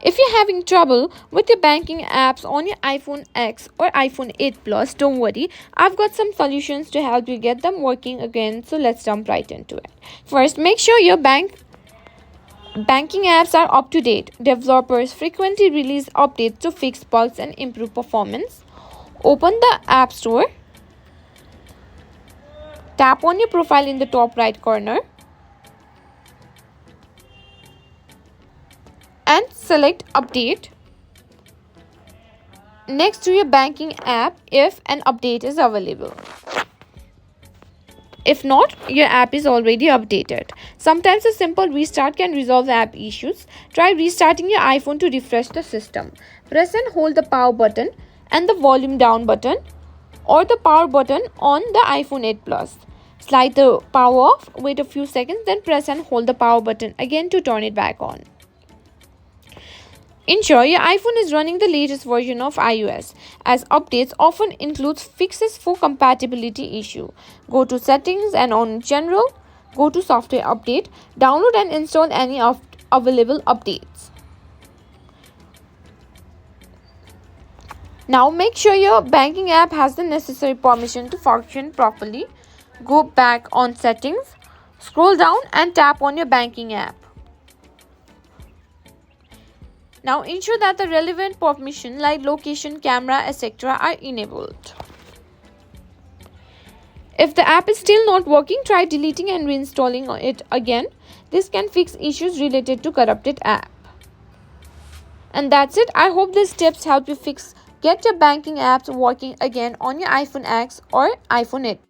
If you're having trouble with your banking apps on your iPhone X or iPhone 8 Plus, don't worry. I've got some solutions to help you get them working again. So let's jump right into it. First, make sure your banking apps are up to date. Developers frequently release updates to fix bugs and improve performance. Open the App Store. Tap on your profile in the top right corner and select Update next to your banking app if an update is available. If not, your app is already updated. Sometimes a simple restart can resolve app issues. Try restarting your iPhone to refresh the system. Press and hold the power button and the volume down button or the power button on the iPhone 8 Plus. Slide the power off, wait a few seconds, then press and hold the power button again to turn it back on. Ensure your iPhone is running the latest version of iOS, as updates often include fixes for compatibility issue. Go to Settings and on General, go to Software Update, download and install any available updates. Now make sure your banking app has the necessary permission to function properly. Go back on Settings, scroll down and tap on your banking app. Now ensure that the relevant permissions like location, camera, etc. are enabled. If the app is still not working, try deleting and reinstalling it again. This can fix issues related to corrupted app. And that's it. I hope these tips help you get your banking apps working again on your iPhone X or iPhone 8.